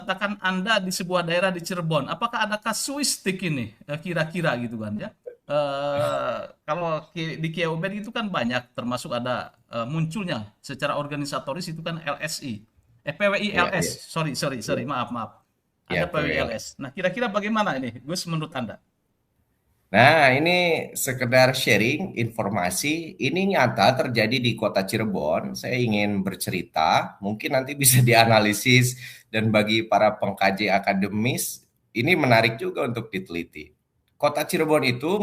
katakan Anda di sebuah daerah di Cirebon, apakah ada kasuistik ini kira-kira gitu kan ya? Kalau di KOBEN itu kan banyak, termasuk ada munculnya secara organisatoris itu kan LSI, Iya, PWILS, iya, sorry sorry sorry, iya, maaf maaf, iya, ada PWL. PWILS. Nah kira-kira bagaimana ini, Gus menurut Anda? Nah, ini sekedar sharing informasi. Ini nyata terjadi di kota Cirebon. Saya ingin bercerita, mungkin nanti bisa dianalisis dan bagi para pengkaji akademis, ini menarik juga untuk diteliti. Kota Cirebon itu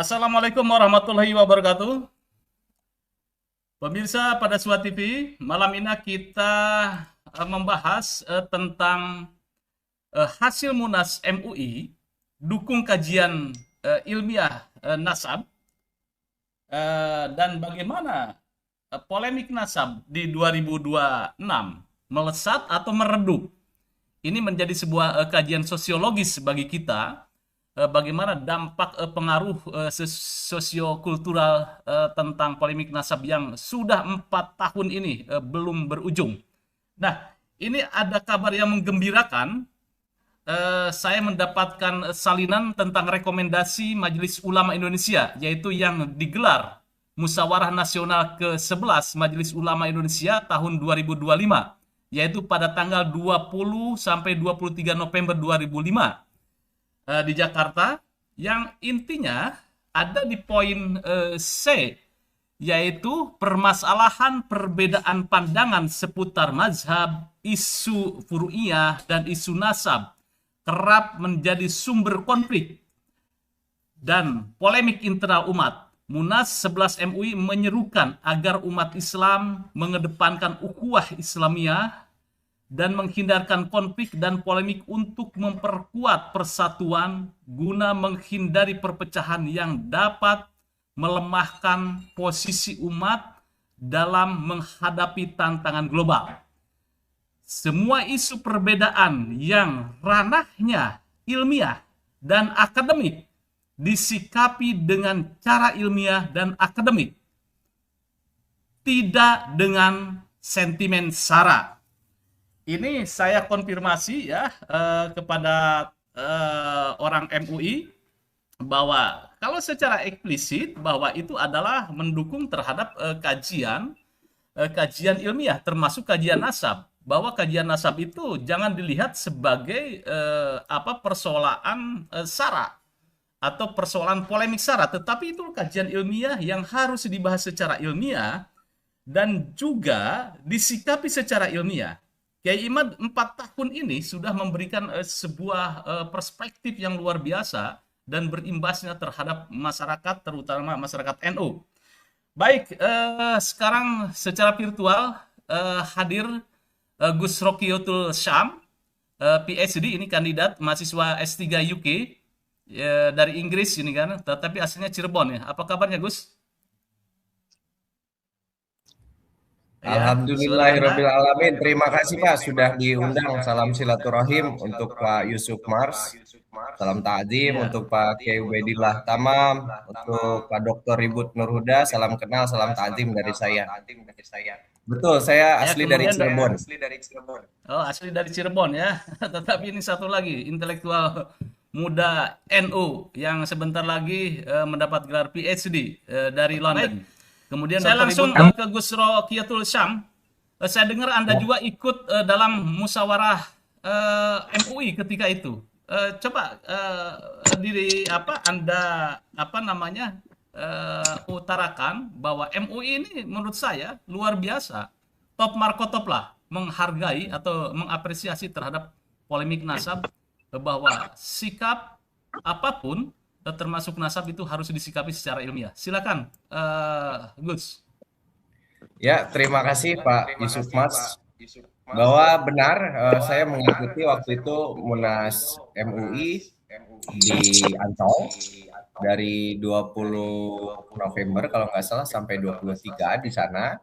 Assalamualaikum warahmatullahi wabarakatuh. Pemirsa pada Suat TV, malam ini kita membahas tentang hasil Munas MUI, dukung kajian ilmiah nasab, dan bagaimana polemik nasab di 2026 melesat atau meredup. Ini menjadi sebuah kajian sosiologis bagi kita, bagaimana dampak pengaruh sosiokultural tentang polemik nasab yang sudah 4 tahun ini belum berujung. Nah, ini ada kabar yang menggembirakan. Saya mendapatkan salinan tentang rekomendasi Majelis Ulama Indonesia, yaitu yang digelar Musyawarah Nasional ke-11 Majelis Ulama Indonesia tahun 2025, yaitu pada tanggal 20 sampai 23 November 2005 di Jakarta, yang intinya ada di poin C, yaitu permasalahan perbedaan pandangan seputar mazhab, isu furu'iyah, dan isu nasab kerap menjadi sumber konflik dan polemik internal umat. Munas 11 MUI menyerukan agar umat Islam mengedepankan ukhuwah Islamiyah dan menghindarkan konflik dan polemik untuk memperkuat persatuan guna menghindari perpecahan yang dapat melemahkan posisi umat dalam menghadapi tantangan global. Semua isu perbedaan yang ranahnya ilmiah dan akademik disikapi dengan cara ilmiah dan akademik, tidak dengan sentimen sara. Ini saya konfirmasi ya kepada orang MUI bahwa kalau secara eksplisit bahwa itu adalah mendukung terhadap kajian ilmiah, termasuk kajian nasab, bahwa kajian nasab itu jangan dilihat sebagai persoalan sara atau persoalan polemik sara, tetapi itu kajian ilmiah yang harus dibahas secara ilmiah dan juga disikapi secara ilmiah. Kiai Imad 4 tahun ini sudah memberikan sebuah perspektif yang luar biasa dan berimbasnya terhadap masyarakat, terutama masyarakat NU. Baik, sekarang secara virtual hadir Gus Rokiotul Syam, PhD, ini kandidat mahasiswa S3 UK dari Inggris ini kan, tetapi aslinya Cirebon ya. Apa kabarnya Gus? Ya, suara Alhamdulillahirabbil Anda. alamin. Terima kasih Pak sudah diundang. Salam silaturahim untuk Pak Yusuf Mars. Salam takzim Iya. untuk Pak Kiai Ubedillah Tamam, untuk Pak Dr. Ribut Nurhuda. Salam kenal, salam takzim dari saya. Betul, saya Ya, asli dari kemudian Cirebon. oh, asli dari Cirebon ya. Tetapi ini satu lagi, intelektual muda NU yang sebentar lagi mendapat gelar PhD dari London. Kemudian saya langsung ke Gus Rokiatul Syam. Saya dengar Anda juga ikut dalam musyawarah MUI ketika itu. Coba diri apa Anda apa namanya utarakan bahwa MUI ini menurut saya luar biasa, top markotop lah, menghargai atau mengapresiasi terhadap polemik nasab, bahwa sikap apapun termasuk nasab itu harus disikapi secara ilmiah. Silakan, Gus. Ya, terima kasih Pak Yusuf Mas. Bahwa benar, saya mengikuti waktu itu Munas MUI di Ancol dari 20 November kalau nggak salah sampai 23 di sana.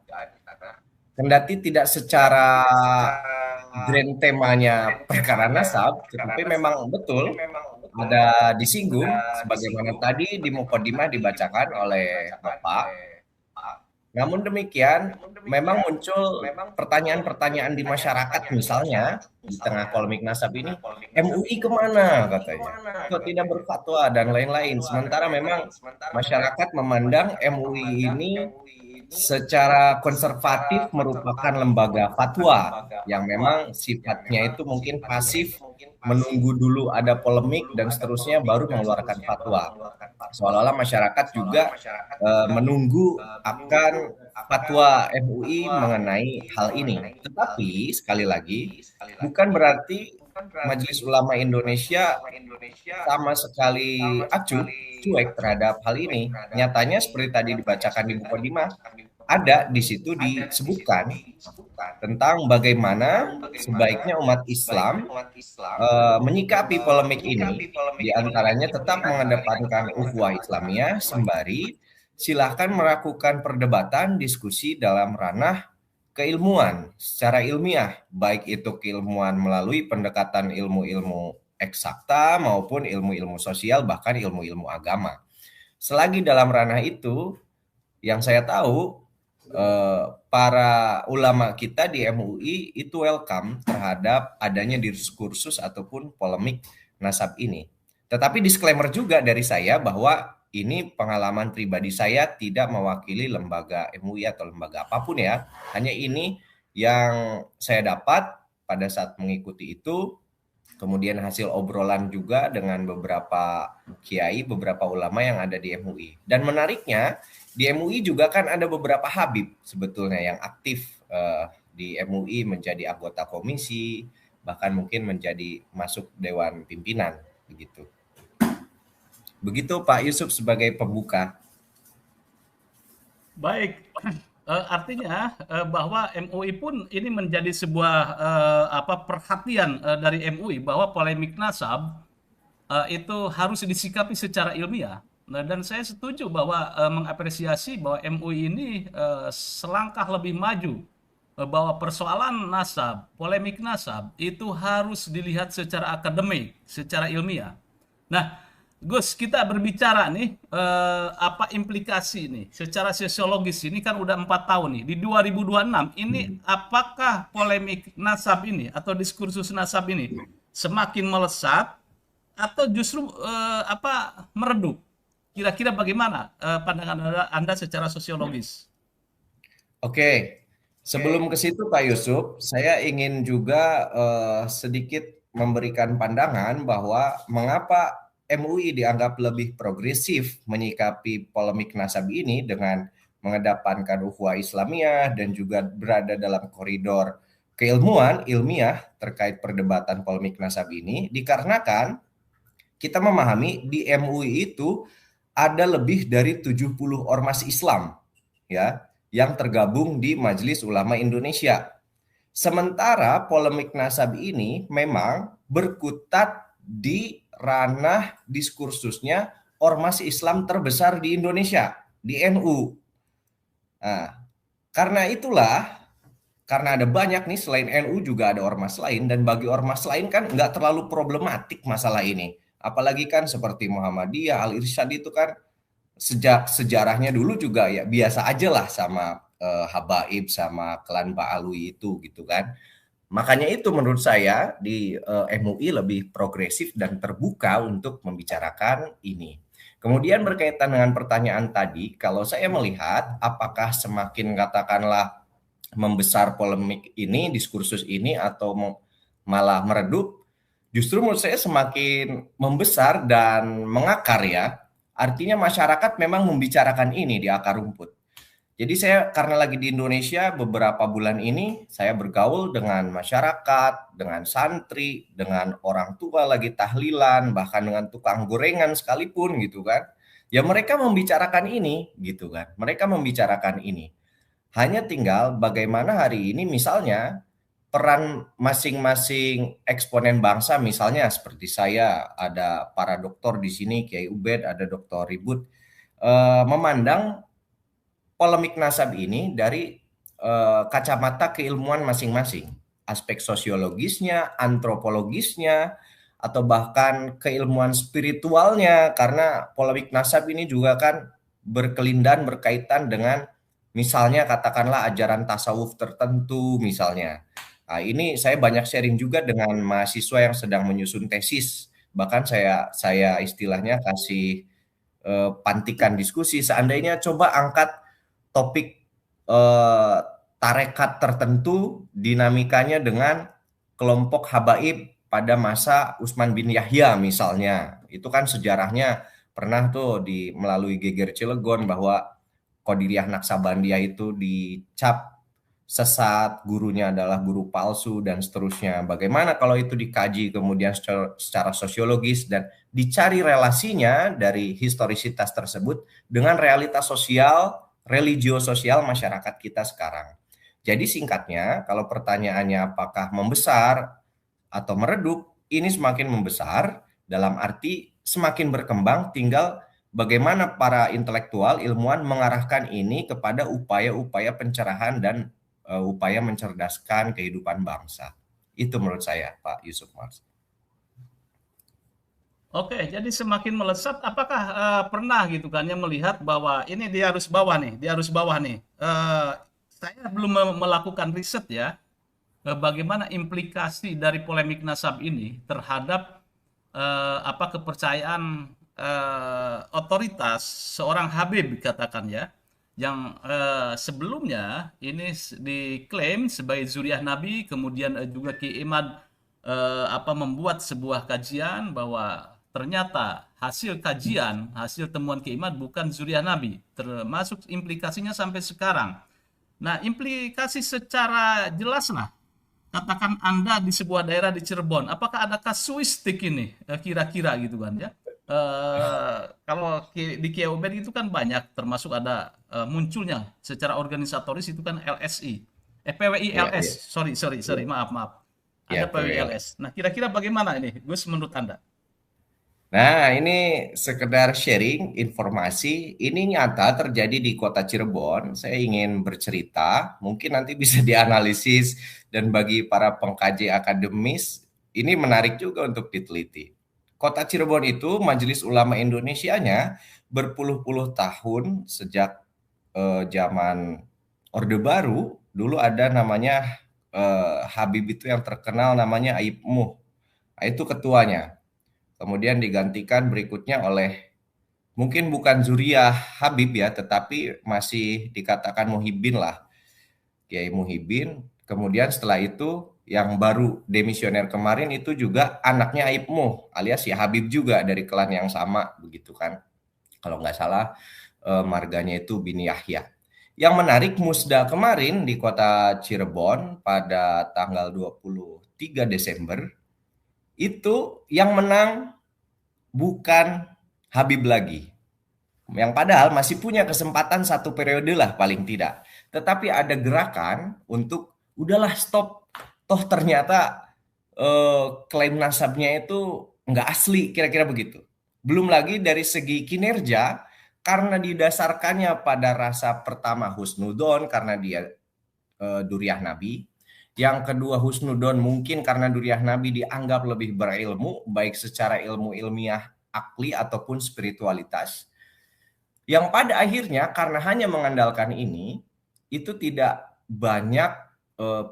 Kendati tidak secara grand temanya perkara nasab, tetapi memang betul ada disinggung sebagaimana tadi di Mukodimah dibacakan oleh Bapak. Namun demikian, memang muncul pertanyaan-pertanyaan di masyarakat, misalnya di tengah polemik nasab ini, MUI kemana katanya? Kok tidak berfatwa dan lain-lain. Sementara memang masyarakat memandang MUI ini secara konservatif merupakan lembaga fatwa yang memang sifatnya itu mungkin pasif, menunggu dulu ada polemik dan seterusnya baru mengeluarkan fatwa. Seolah-olah masyarakat juga menunggu akan fatwa MUI mengenai hal ini. Tetapi sekali lagi, bukan berarti Majelis Ulama Indonesia sama sekali acuh, cuek terhadap hal ini. Nyatanya seperti tadi dibacakan di Mukodimah, ada di situ disebutkan tentang bagaimana sebaiknya umat Islam menyikapi polemik ini, diantaranya tetap mengedepankan ukhuwah Islamiyah sembari silahkan melakukan perdebatan diskusi dalam ranah keilmuan secara ilmiah, baik itu keilmuan melalui pendekatan ilmu-ilmu eksakta maupun ilmu-ilmu sosial, bahkan ilmu-ilmu agama. Selagi dalam ranah itu, yang saya tahu para ulama kita di MUI itu welcome terhadap adanya diskursus ataupun polemik nasab ini. Tetapi disclaimer juga dari saya bahwa ini pengalaman pribadi, saya tidak mewakili lembaga MUI atau lembaga apapun ya. Hanya ini yang saya dapat pada saat mengikuti itu, kemudian hasil obrolan juga dengan beberapa kiai, beberapa ulama yang ada di MUI. Dan menariknya, di MUI juga kan ada beberapa habib sebetulnya yang aktif di MUI menjadi anggota komisi, bahkan mungkin menjadi masuk dewan pimpinan begitu. Begitu Pak Yusuf sebagai pembuka. Baik, artinya bahwa MUI pun ini menjadi sebuah perhatian dari MUI bahwa polemik nasab itu harus disikapi secara ilmiah. Nah, dan saya setuju bahwa mengapresiasi bahwa MUI ini selangkah lebih maju, bahwa persoalan nasab, polemik nasab itu harus dilihat secara akademik, secara ilmiah. Nah, Gus, kita berbicara nih apa implikasi nih secara sosiologis, ini kan udah 4 tahun nih di 2026 ini, apakah polemik nasab ini atau diskursus nasab ini semakin melesat atau justru meredup? Kira-kira bagaimana pandangan Anda secara sosiologis? Oke, sebelum ke situ Pak Yusuf, saya ingin juga sedikit memberikan pandangan bahwa mengapa MUI dianggap lebih progresif menyikapi polemik nasab ini dengan mengedepankan ukhuwah Islamiyah dan juga berada dalam koridor keilmuan ilmiah terkait perdebatan polemik nasab ini, dikarenakan kita memahami di MUI itu ada lebih dari 70 ormas Islam ya yang tergabung di Majelis Ulama Indonesia. Sementara polemik nasab ini memang berkutat di ranah diskursusnya ormas Islam terbesar di Indonesia, di NU. Nah, karena itulah, karena ada banyak nih selain NU juga ada ormas lain, dan bagi ormas lain kan nggak terlalu problematik masalah ini. Apalagi kan seperti Muhammadiyah, Al-Irsyad itu kan sejak sejarahnya dulu juga ya biasa aja lah sama Habaib sama klan Ba'alwi itu gitu kan. Makanya itu menurut saya di MUI lebih progresif dan terbuka untuk membicarakan ini. Kemudian berkaitan dengan pertanyaan tadi, kalau saya melihat apakah semakin katakanlah membesar polemik ini, diskursus ini atau malah meredup, justru menurut saya semakin membesar dan mengakar ya. Artinya masyarakat memang membicarakan ini di akar rumput. Jadi saya karena lagi di Indonesia beberapa bulan ini, saya bergaul dengan masyarakat, dengan santri, dengan orang tua lagi tahlilan, bahkan dengan tukang gorengan sekalipun gitu kan. Ya mereka membicarakan ini gitu kan. Mereka membicarakan ini. Hanya tinggal bagaimana hari ini misalnya peran masing-masing eksponen bangsa, misalnya seperti saya, ada para doktor di sini, Kiai Ubed, ada Doktor Ribut, memandang polemik nasab ini dari kacamata keilmuan masing-masing, aspek sosiologisnya, antropologisnya, atau bahkan keilmuan spiritualnya, karena polemik nasab ini juga kan berkelindan berkaitan dengan misalnya katakanlah ajaran tasawuf tertentu misalnya. Nah, ini saya banyak sharing juga dengan mahasiswa yang sedang menyusun tesis. Bahkan saya istilahnya kasih pantikan diskusi. Seandainya coba angkat topik eh, tarekat tertentu dinamikanya dengan kelompok habaib pada masa Utsman bin Yahya misalnya. Itu kan sejarahnya pernah tuh melalui geger Cilegon bahwa Qadiriyah Naksabandiyah itu dicap sesat, gurunya adalah guru palsu dan seterusnya. Bagaimana kalau itu dikaji kemudian secara sosiologis dan dicari relasinya dari historisitas tersebut dengan realitas sosial, religio-sosial masyarakat kita sekarang. Jadi singkatnya, kalau pertanyaannya apakah membesar atau meredup, ini semakin membesar dalam arti semakin berkembang, tinggal bagaimana para intelektual, ilmuwan mengarahkan ini kepada upaya-upaya pencerahan dan upaya mencerdaskan kehidupan bangsa. Itu menurut saya, Pak Yusuf Mas. Oke, jadi semakin melesat, apakah pernah gitu kan ya melihat bahwa ini di arus bawah nih, di arus bawah nih. Saya belum melakukan riset ya, bagaimana implikasi dari polemik nasab ini terhadap apa kepercayaan otoritas seorang Habib katakan ya, yang sebelumnya ini diklaim sebagai zuriat Nabi, kemudian juga Ki Imad apa membuat sebuah kajian bahwa ternyata hasil kajian, hasil temuan Ki Imad bukan zuriat Nabi, termasuk implikasinya sampai sekarang. Nah, implikasi secara jelas lah. Katakan Anda di sebuah daerah di Cirebon, apakah ada kasuistik ini kira-kira gitu kan ya? Kalau di KUBED itu kan banyak, termasuk ada munculnya secara organisatoris itu kan LSI, Ya, ya. PWILS, sorry, maaf, ada Ya, PWILS. Nah, kira-kira bagaimana ini, Gus, menurut Anda? Nah, ini sekedar sharing informasi. Ini nyata terjadi di kota Cirebon. Saya ingin bercerita, mungkin nanti bisa dianalisis dan bagi para pengkaji akademis, ini menarik juga untuk diteliti. Kota Cirebon itu Majelis Ulama Indonesianya berpuluh-puluh tahun sejak zaman Orde Baru, dulu ada namanya Habib itu yang terkenal namanya Aib Muh. Nah, itu ketuanya. Kemudian digantikan berikutnya oleh mungkin bukan Zuriyah Habib ya, tetapi masih dikatakan Muhyiddin lah, Kiai Muhyiddin. Kemudian setelah itu yang baru demisioner kemarin itu juga anaknya Aibmu alias ya Habib juga dari klan yang sama begitu kan. Kalau nggak salah marganya itu bin Yahya. Yang menarik Musda kemarin di kota Cirebon pada tanggal 23 Desember itu yang menang bukan Habib lagi. Yang padahal masih punya kesempatan satu periode lah paling tidak. Tetapi ada gerakan untuk udahlah stop. Toh ternyata klaim nasabnya itu nggak asli kira-kira begitu. Belum lagi dari segi kinerja karena didasarkannya pada rasa pertama husnudon karena dia duriah Nabi. Yang kedua husnudon mungkin karena duriah Nabi dianggap lebih berilmu, baik secara ilmu ilmiah, akli ataupun spiritualitas. Yang pada akhirnya karena hanya mengandalkan ini, itu tidak banyak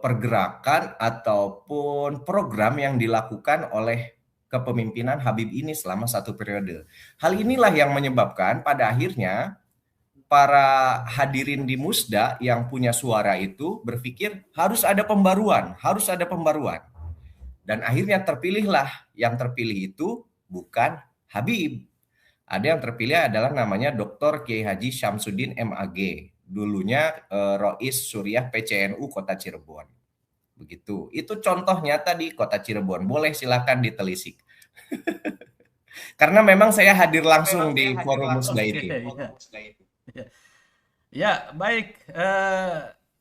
pergerakan ataupun program yang dilakukan oleh kepemimpinan Habib ini selama satu periode. Hal inilah yang menyebabkan pada akhirnya para hadirin di Musda yang punya suara itu berpikir harus ada pembaruan, harus ada pembaruan. Dan akhirnya terpilihlah, yang terpilih itu bukan Habib. Ada yang terpilih adalah namanya Dr. Kiai Haji Syamsuddin MAG. Dulunya Rois Suriah PCNU Kota Cirebon. Begitu. Itu contoh nyata di Kota Cirebon. Boleh silakan ditelisik. Karena memang saya hadir langsung di forum Musda itu. Ya, ya, baik.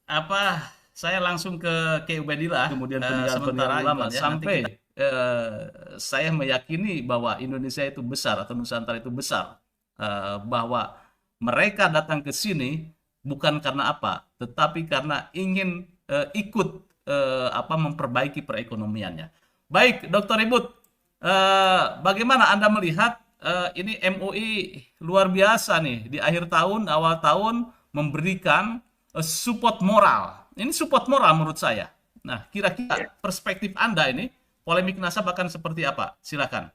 Apa saya langsung ke Ubedillah, kemudian sementara ulama ya, sampai saya meyakini bahwa Indonesia itu besar atau Nusantara itu besar, bahwa mereka datang ke sini bukan karena apa, tetapi karena ingin ikut apa memperbaiki perekonomiannya. Baik, Dokter Ribut, bagaimana Anda melihat ini MUI luar biasa nih di akhir tahun, awal tahun memberikan support moral. Ini support moral menurut saya. Nah, kira-kira perspektif Anda ini, polemik nasab akan seperti apa? Silakan.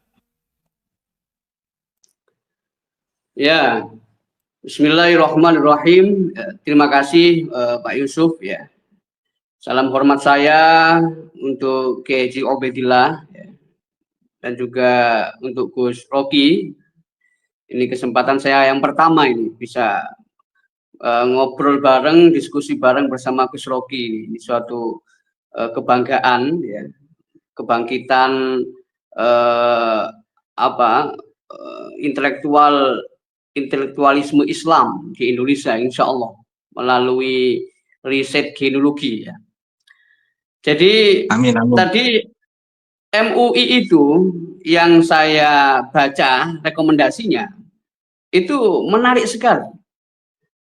Ya, Bismillahirrahmanirrahim. Terima kasih Pak Yusuf ya. Salam hormat saya untuk Kiai Haji Obedillah ya, dan juga untuk Gus Rocky. Ini kesempatan saya yang pertama ini bisa ngobrol bareng, diskusi bareng bersama Gus Rocky. Ini suatu kebanggaan ya, kebangkitan intelektualisme Islam di Indonesia, insya Allah melalui riset genealogi ya. Jadi amin. Tadi MUI itu yang saya baca rekomendasinya itu menarik sekali.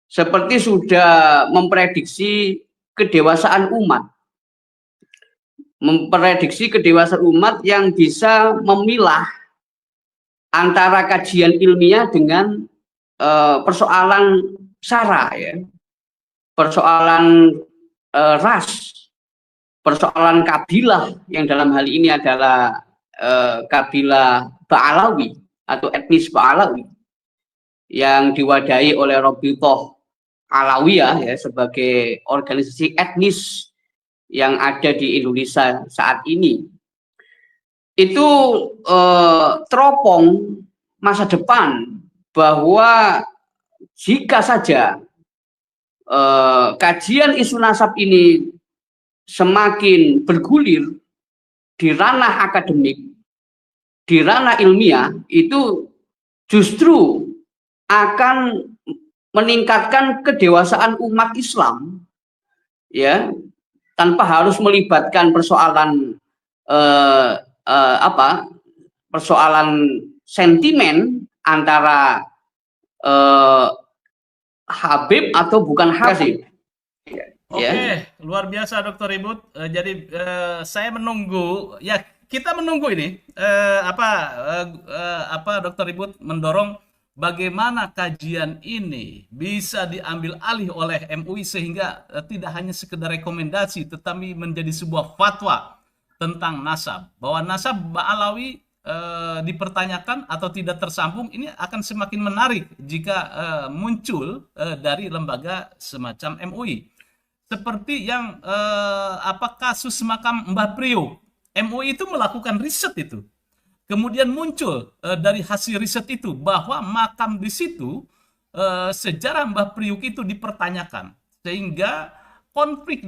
Seperti sudah memprediksi kedewasaan umat. Memprediksi kedewasaan umat yang bisa memilah antara kajian ilmiah dengan persoalan sara ya. Persoalan ras, persoalan kabilah yang dalam hal ini adalah kabilah Ba'alawi atau etnis Ba'alawi yang diwadahi oleh Rabithah Alawiyah ya, sebagai organisasi etnis yang ada di Indonesia saat ini. Itu teropong masa depan bahwa jika saja kajian isu nasab ini semakin bergulir di ranah akademik, di ranah ilmiah, itu justru akan meningkatkan kedewasaan umat Islam, ya, tanpa harus melibatkan persoalan persoalan sentimen antara Habib atau bukan Habib. Oke, luar biasa Dr. Ribut. Jadi saya menunggu, ya kita menunggu ini Dr. Ribut mendorong bagaimana kajian ini bisa diambil alih oleh MUI sehingga tidak hanya sekedar rekomendasi, tetapi menjadi sebuah fatwa tentang nasab. Bahwa nasab Ba'alawi dipertanyakan atau tidak tersambung, ini akan semakin menarik jika muncul dari lembaga semacam MUI. Seperti yang kasus makam Mbah Priok. MUI itu melakukan riset itu. Kemudian muncul dari hasil riset itu bahwa makam di situ sejarah Mbah Priok itu dipertanyakan. Sehingga konflik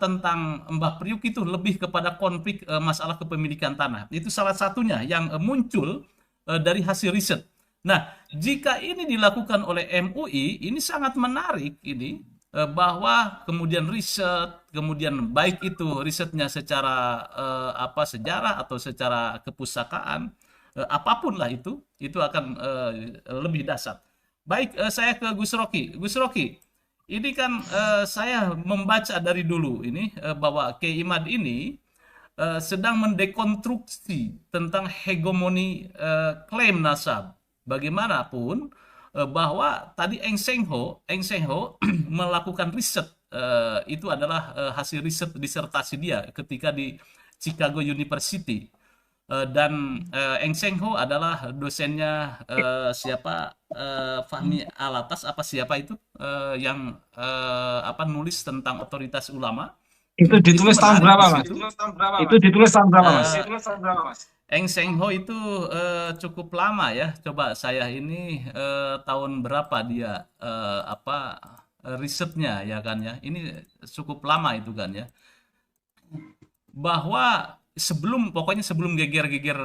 tentang Mbah Priok itu lebih kepada konflik masalah kepemilikan tanah. Itu salah satunya yang muncul dari hasil riset. Nah, jika ini dilakukan oleh MUI, ini sangat menarik ini. Bahwa kemudian riset, kemudian baik itu risetnya secara sejarah atau secara kepustakaan, apapun lah itu akan lebih dahsyat. Baik, saya ke Gus Rocky. Gus Rocky, ini kan saya membaca dari dulu ini bahwa Kiai Imad ini sedang mendekonstruksi tentang hegemoni klaim nasab. Bagaimanapun bahwa tadi Eng Seng Ho melakukan riset, itu adalah hasil riset disertasi dia ketika di Chicago University, dan Eng Seng Ho adalah dosennya Fahmi Alatas siapa itu yang nulis tentang otoritas ulama. Itu ditulis tahun berapa, Mas? Itu ditulis tahun berapa, Mas? Eng Seng Ho itu cukup lama ya. Coba saya ini tahun berapa dia risetnya ya kan ya. Ini cukup lama itu kan ya. Bahwa pokoknya sebelum geger-geger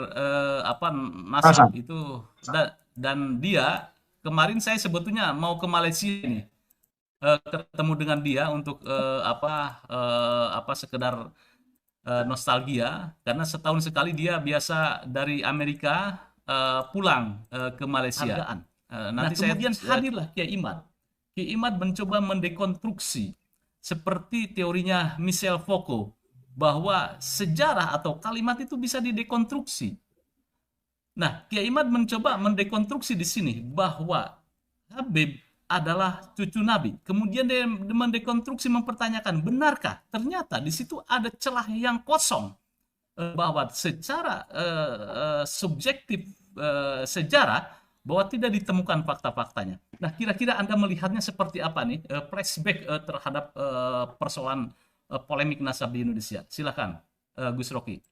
nasab itu, dan dia kemarin saya sebetulnya mau ke Malaysia nih. Ketemu dengan dia untuk sekedar nostalgia, karena setahun sekali dia biasa dari Amerika pulang ke Malaysia. Nanti saya hadirlah Kiai Imad. Kiai Imad mencoba mendekonstruksi seperti teorinya Michel Foucault bahwa sejarah atau kalimat itu bisa didekonstruksi. Nah, Kiai Imad mencoba mendekonstruksi di sini bahwa Habib adalah cucu Nabi. Kemudian dia mendekonstruksi, mempertanyakan, benarkah ternyata di situ ada celah yang kosong, bahwa secara subjektif sejarah bahwa tidak ditemukan fakta-faktanya. Nah, kira-kira Anda melihatnya seperti apa nih, flashback terhadap persoalan polemik nasab di Indonesia? Silakan, Gus Rocky.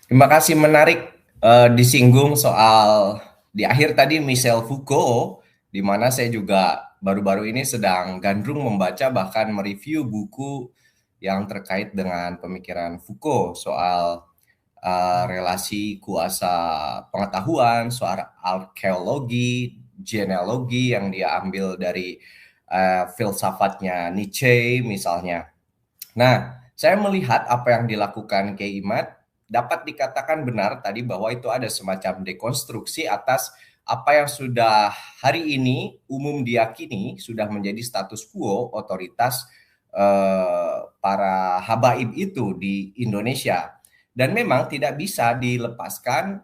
Terima kasih, menarik disinggung soal di akhir tadi Michel Foucault, di mana saya juga baru-baru ini sedang gandrung membaca bahkan mereview buku yang terkait dengan pemikiran Foucault soal relasi kuasa pengetahuan, soal arkeologi, genealogi yang dia ambil dari filsafatnya Nietzsche misalnya. Nah, saya melihat apa yang dilakukan Kiai Imad dapat dikatakan benar tadi bahwa itu ada semacam dekonstruksi atas apa yang sudah hari ini umum diyakini sudah menjadi status quo otoritas para habaib itu di Indonesia. Dan memang tidak bisa dilepaskan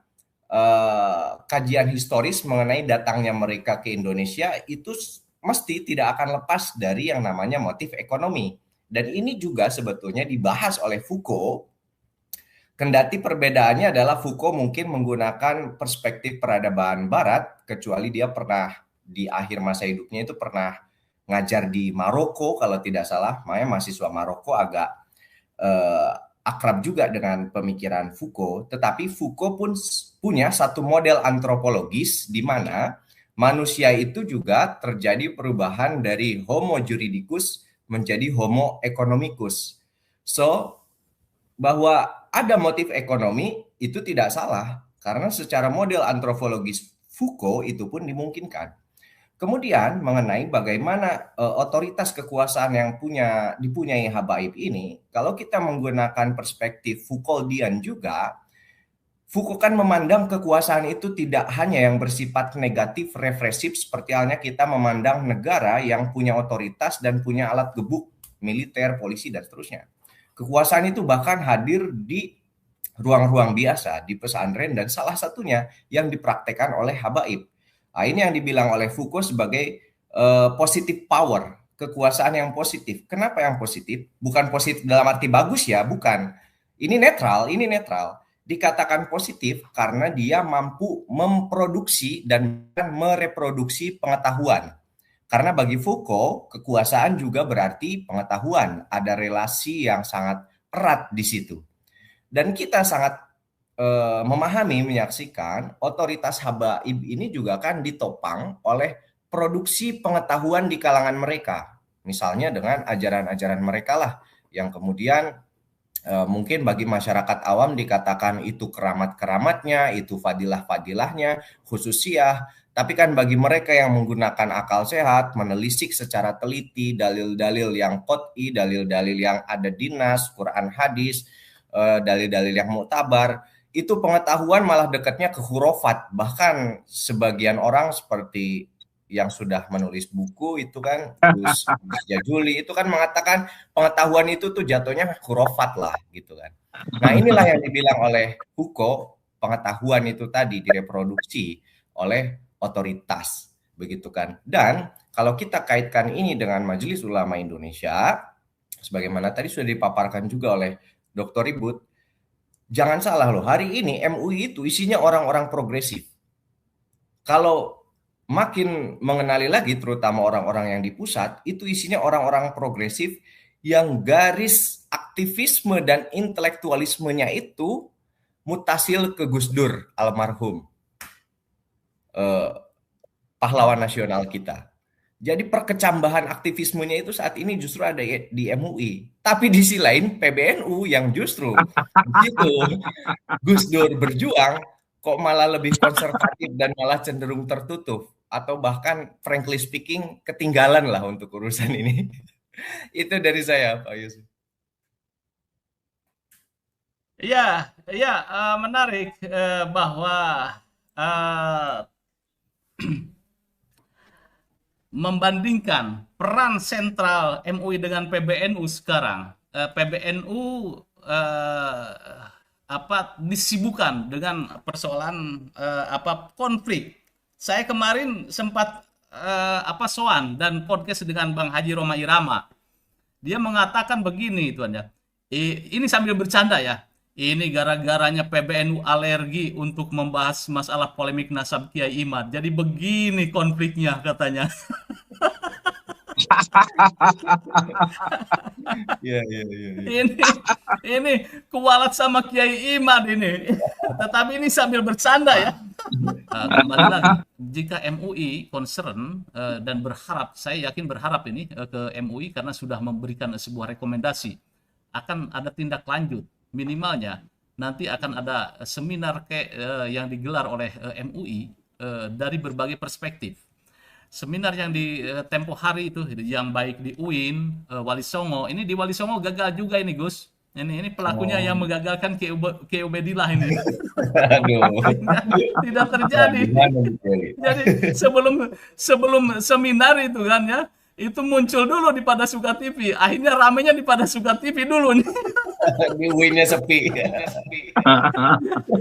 kajian historis mengenai datangnya mereka ke Indonesia itu mesti tidak akan lepas dari yang namanya motif ekonomi. Dan ini juga sebetulnya dibahas oleh Foucault. Kendati perbedaannya adalah Foucault mungkin menggunakan perspektif peradaban barat, kecuali dia pernah di akhir masa hidupnya itu pernah ngajar di Maroko kalau tidak salah, makanya mahasiswa Maroko agak akrab juga dengan pemikiran Foucault. Tetapi Foucault pun punya satu model antropologis di mana manusia itu juga terjadi perubahan dari homo juridicus menjadi homo economicus. So, bahwa ada motif ekonomi itu tidak salah, karena secara model antropologis Foucault itu pun dimungkinkan. Kemudian mengenai bagaimana otoritas kekuasaan yang dipunyai habaib ini, kalau kita menggunakan perspektif Foucauldian juga, Foucault kan memandang kekuasaan itu tidak hanya yang bersifat negatif, represif, seperti halnya kita memandang negara yang punya otoritas dan punya alat gebuk, militer, polisi, dan seterusnya. Kekuasaan itu bahkan hadir di ruang-ruang biasa, di pesantren, dan salah satunya yang dipraktekkan oleh habaib. Nah, ini yang dibilang oleh Foucault sebagai positive power, kekuasaan yang positif. Kenapa yang positif? Bukan positif dalam arti bagus ya, bukan. Ini netral. Dikatakan positif karena dia mampu memproduksi dan mereproduksi pengetahuan. Karena bagi Foucault, kekuasaan juga berarti pengetahuan. Ada relasi yang sangat erat di situ. Dan kita sangat memahami, menyaksikan otoritas habaib ini juga kan ditopang oleh produksi pengetahuan di kalangan mereka. Misalnya dengan ajaran-ajaran mereka lah yang kemudian mungkin bagi masyarakat awam dikatakan itu keramat-keramatnya, itu fadilah-fadilahnya, khususiyah. Tapi kan bagi mereka yang menggunakan akal sehat, menelisik secara teliti dalil-dalil yang qot'i, dalil-dalil yang ada di nas, Quran hadis, dalil-dalil yang muktabar, itu pengetahuan malah dekatnya ke khurafat. Bahkan sebagian orang seperti yang sudah menulis buku itu kan, Gus Jajuli itu kan mengatakan pengetahuan itu tuh jatuhnya khurafat lah gitu kan. Nah, inilah yang dibilang oleh Foucault, pengetahuan itu tadi direproduksi oleh otoritas, begitu kan. Dan kalau kita kaitkan ini dengan Majelis Ulama Indonesia, sebagaimana tadi sudah dipaparkan juga oleh Dr. Ribut, jangan salah loh, hari ini MUI itu isinya orang-orang progresif. Kalau makin mengenali lagi, terutama orang-orang yang di pusat, itu isinya orang-orang progresif yang garis aktivisme dan intelektualismenya itu mutasil ke Gus Dur almarhum, pahlawan nasional kita. Jadi perkecambahan aktivismenya itu saat ini justru ada di MUI. Tapi di sisi lain PBNU yang justru begitu Gus Dur berjuang kok malah lebih konservatif dan malah cenderung tertutup. Atau bahkan frankly speaking ketinggalan lah untuk urusan ini. Itu dari saya, Pak Yusuf. Ya, menarik bahwa membandingkan peran sentral MUI dengan PBNU sekarang. PBNU disibukkan dengan persoalan konflik. Saya kemarin sempat soan dan podcast dengan Bang Haji Roma Irama. Dia mengatakan begini, Tuan ya. Ini sambil bercanda ya. Ini gara-garanya PBNU alergi untuk membahas masalah polemik nasab Kiai Imad. Jadi begini konfliknya katanya. Iya. Ini kualat sama Kiai Imad ini. Tetapi ini sambil bercanda ya. Kembali lagi, jika MUI concern dan berharap, saya yakin berharap ini ke MUI karena sudah memberikan sebuah rekomendasi, akan ada tindak lanjut. Minimalnya nanti akan ada seminar yang digelar oleh MUI dari berbagai perspektif. Seminar yang di tempo hari itu yang baik di UIN, Wali Songo. Ini di Wali Songo gagal juga ini, Gus. Ini pelakunya yang menggagalkan Ki Ubedillah ini. Aduh. Tidak terjadi. Jadi sebelum seminar itu kan ya, itu muncul dulu di Pada Suka TV. Akhirnya ramenya di Pada Suka TV dulu nih. Di UIN-nya sepi.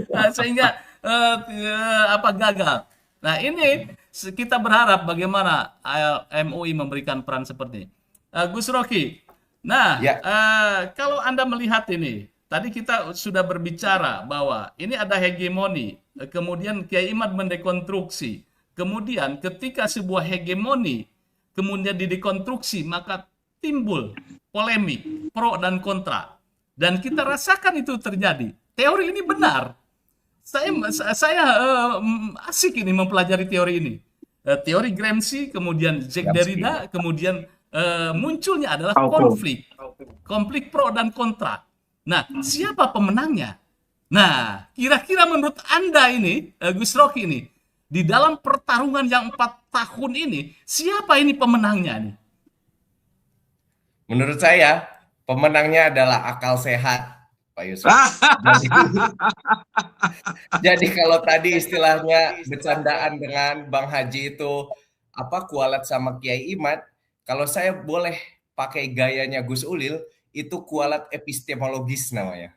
Nah, sehingga gagal. Nah, ini kita berharap bagaimana MUI memberikan peran seperti ini. Gus Rocky. Nah, Ya. kalau Anda melihat ini, tadi kita sudah berbicara bahwa ini ada hegemoni, kemudian Kiai Imad mendekonstruksi. Kemudian ketika sebuah hegemoni kemudian didekonstruksi, maka timbul polemik pro dan kontra. Dan kita rasakan itu terjadi. Teori ini benar. Saya asik ini mempelajari teori ini. Teori Gramsci, kemudian Jacques Derrida, kemudian munculnya adalah konflik pro dan kontra. Nah, siapa pemenangnya? Nah, kira-kira menurut Anda ini, Gus Rocky ini, di dalam pertarungan yang 4 tahun ini, siapa ini pemenangnya nih? Menurut saya, pemenangnya adalah akal sehat, Pak Yusuf. Jadi kalau tadi istilahnya bercandaan dengan Bang Haji itu kualat sama Kiai Imad, kalau saya boleh pakai gayanya Gus Ulil, itu kualat epistemologis namanya.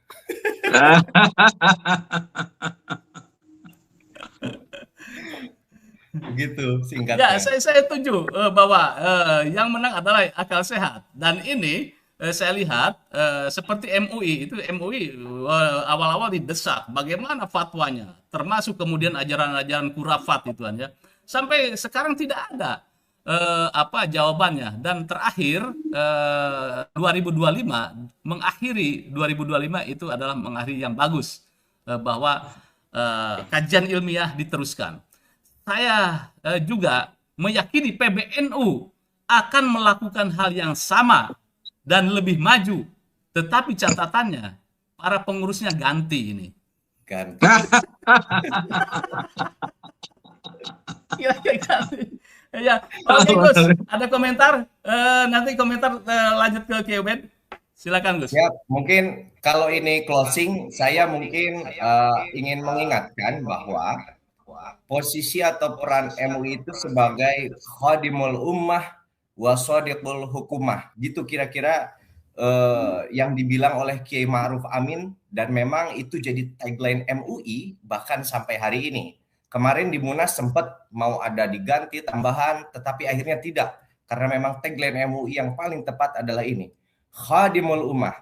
Begitu singkatnya. Ya, saya setuju bahwa yang menang adalah akal sehat. Dan ini saya lihat seperti MUI awal-awal didesak bagaimana fatwanya, termasuk kemudian ajaran-ajaran khurafat itu ya. Sampai sekarang tidak ada jawabannya. Dan terakhir 2025 mengakhiri 2025 itu adalah mengakhiri yang bagus bahwa kajian ilmiah diteruskan. Saya juga meyakini PBNU akan melakukan hal yang sama dan lebih maju. Tetapi catatannya, para pengurusnya ganti ini. Ganti. Ya, oke Gus, ada komentar? Nanti komentar lanjut ke Kiobed. Silakan Gus. Ya, mungkin kalau ini closing, saya mungkin ingin mengingatkan bahwa posisi atau peran MUI itu sebagai khadimul ummah wa shadiqul hukumah. Gitu kira-kira yang dibilang oleh Kiai Ma'ruf Amin, dan memang itu jadi tagline MUI bahkan sampai hari ini. Kemarin di Munas sempat mau ada diganti tambahan, tetapi akhirnya tidak. Karena memang tagline MUI yang paling tepat adalah ini. Khadimul ummah,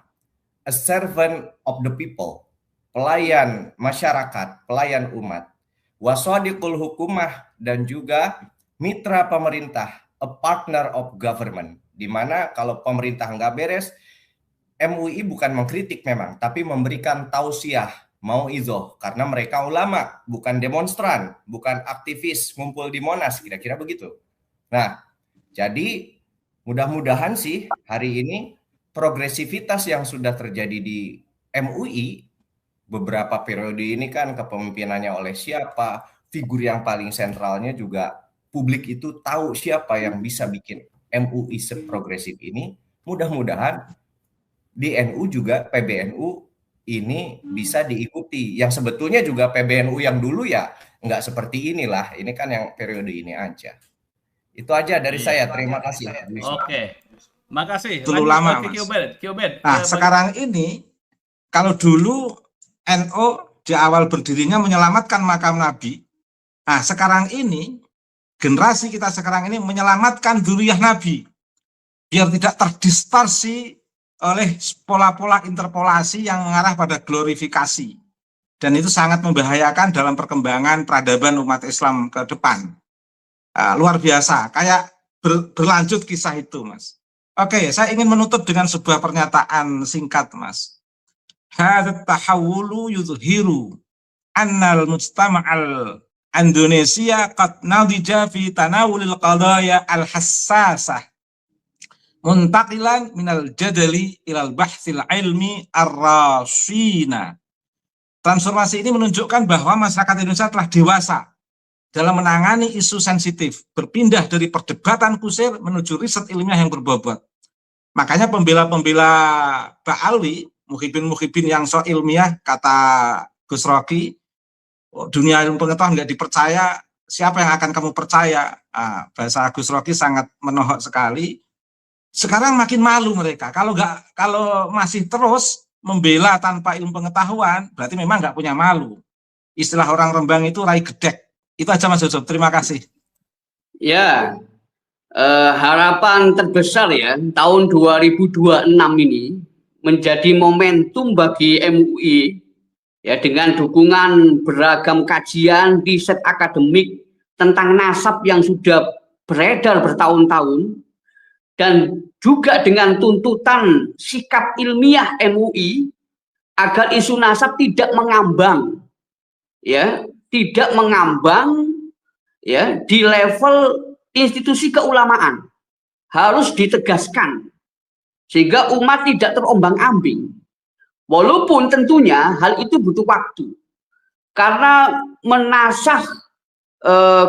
a servant of the people, pelayan masyarakat, pelayan umat. Wasadiqul hukumah, dan juga mitra pemerintah, a partner of government. Di mana kalau pemerintah nggak beres, MUI bukan mengkritik memang, tapi memberikan tausiah, mau'izoh, karena mereka ulama, bukan demonstran, bukan aktivis ngumpul di Monas, kira-kira begitu. Nah, jadi mudah-mudahan sih hari ini progresivitas yang sudah terjadi di MUI beberapa periode ini kan kepemimpinannya oleh siapa, figur yang paling sentralnya juga publik itu tahu siapa yang bisa bikin MUI seprogresif ini. Mudah-mudahan di NU juga PBNU ini bisa diikuti. Yang sebetulnya juga PBNU yang dulu ya nggak seperti inilah. Ini kan yang periode ini aja. Itu aja dari saya. Terima kasih. Oke. Makasih. Dulu lama, Mas. Kiobed. Nah, sekarang ini kalau dulu NU di awal berdirinya menyelamatkan makam Nabi. Nah, sekarang ini, generasi kita sekarang ini menyelamatkan dzurriyyah Nabi. Biar tidak terdistorsi oleh pola-pola interpolasi yang mengarah pada glorifikasi. Dan itu sangat membahayakan dalam perkembangan peradaban umat Islam ke depan. Luar biasa, kayak berlanjut kisah itu, Mas. Oke, saya ingin menutup dengan sebuah pernyataan singkat, Mas. Hadat tahawulu yudhiru annal mujtama'al Indonesia qad nadija fi tanawulil qadaya al-hassasah muntaqilan minal jadali ilal bahthil ilmi ar-rasina. Transformasi ini menunjukkan bahwa masyarakat Indonesia telah dewasa dalam menangani isu sensitif, berpindah dari perdebatan kusir menuju riset ilmiah yang berbobot. Makanya pembela-pembela Ba'alwi, muhibin-muhibin yang so ilmiah, kata Gus Rocky, dunia ilmu pengetahuan nggak dipercaya, siapa yang akan kamu percaya? Bahasa Gus Rocky sangat menohok sekali. Sekarang makin malu mereka. Kalau masih terus membela tanpa ilmu pengetahuan, berarti memang nggak punya malu. Istilah orang Rembang itu rai gedek. Itu aja Mas Yusuf. Terima kasih. Ya, harapan terbesar ya tahun 2026 ini menjadi momentum bagi MUI ya dengan dukungan beragam kajian riset akademik tentang nasab yang sudah beredar bertahun-tahun dan juga dengan tuntutan sikap ilmiah MUI agar isu nasab tidak mengambang ya, tidak mengambang ya di level institusi keulamaan, harus ditegaskan sehingga umat tidak terombang-ambing. Walaupun tentunya hal itu butuh waktu, karena menasah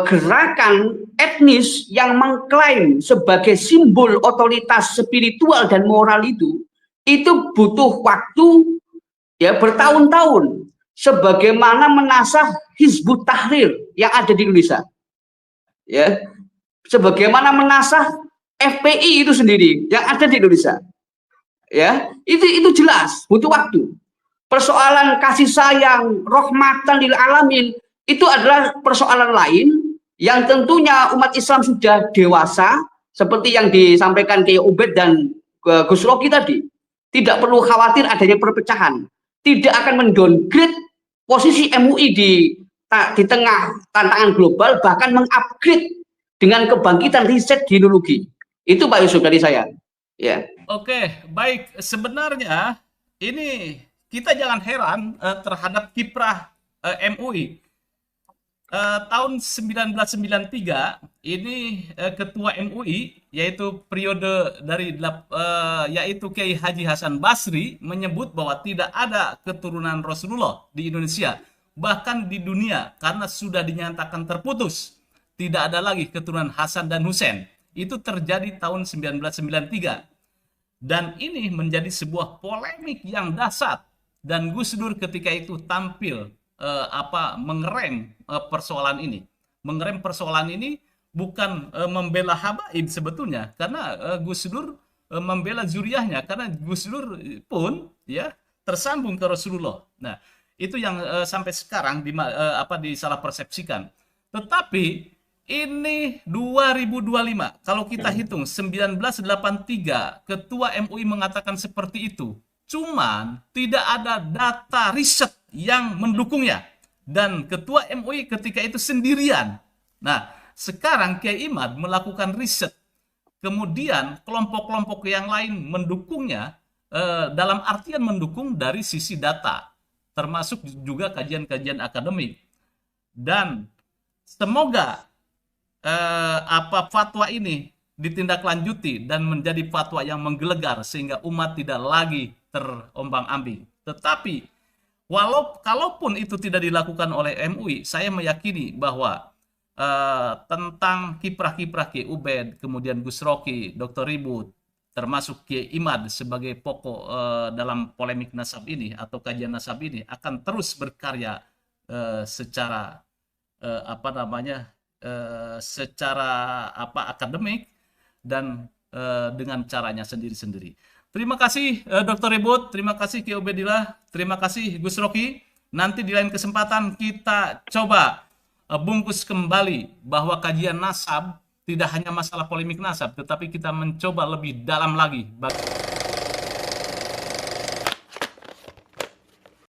gerakan etnis yang mengklaim sebagai simbol otoritas spiritual dan moral itu butuh waktu ya bertahun-tahun, sebagaimana menasah Hizbut Tahrir yang ada di Indonesia, ya, sebagaimana menasah FPI itu sendiri yang ada di Indonesia. Ya, itu jelas butuh waktu. Persoalan kasih sayang, rahmatan lil alamin itu adalah persoalan lain yang tentunya umat Islam sudah dewasa seperti yang disampaikan Kiai Ubed dan Gus Rocky tadi. Tidak perlu khawatir adanya perpecahan. Tidak akan mendowngrade posisi MUI di tengah tantangan global, bahkan mengupgrade dengan kebangkitan riset genealogi. Itu Pak Yusuf dari saya. Ya. Oke, baik. Sebenarnya ini kita jangan heran terhadap kiprah MUI. Tahun 1993 ini ketua MUI yaitu periode dari yaitu Kiai Haji Hasan Basri menyebut bahwa tidak ada keturunan Rasulullah di Indonesia, bahkan di dunia, karena sudah dinyatakan terputus. Tidak ada lagi keturunan Hasan dan Husain. Itu terjadi tahun 1993. Dan ini menjadi sebuah polemik yang dahsyat, dan Gus Dur ketika itu tampil mengerem persoalan ini. Mengerem persoalan ini bukan membela habaib sebetulnya, karena Gus Dur membela zuriyahnya, karena Gus Dur pun ya tersambung ke Rasulullah. Nah, itu yang sampai sekarang disalah persepsikan. Tetapi ini 2025, kalau kita hitung 1983 ketua MUI mengatakan seperti itu, cuman tidak ada data riset yang mendukungnya, dan ketua MUI ketika itu sendirian. Nah, sekarang Kiai Imad melakukan riset, kemudian kelompok-kelompok yang lain mendukungnya, dalam artian mendukung dari sisi data, termasuk juga kajian-kajian akademik. Dan semoga fatwa ini ditindaklanjuti dan menjadi fatwa yang menggelegar sehingga umat tidak lagi terombang-ambing. Tetapi kalaupun itu tidak dilakukan oleh MUI, saya meyakini bahwa tentang kiprah-kiprah Kiai Ubed, kemudian Gus Rocky, Dr. Ribut, termasuk Kiai Imad sebagai pokok dalam polemik nasab ini atau kajian nasab ini akan terus berkarya secara secara akademik dan dengan caranya sendiri-sendiri. Terima kasih Dr. Ribut, terima kasih Kiai Ubedillah, terima kasih Gus Rocky. Nanti di lain kesempatan kita coba bungkus kembali bahwa kajian nasab tidak hanya masalah polemik nasab, tetapi kita mencoba lebih dalam lagi.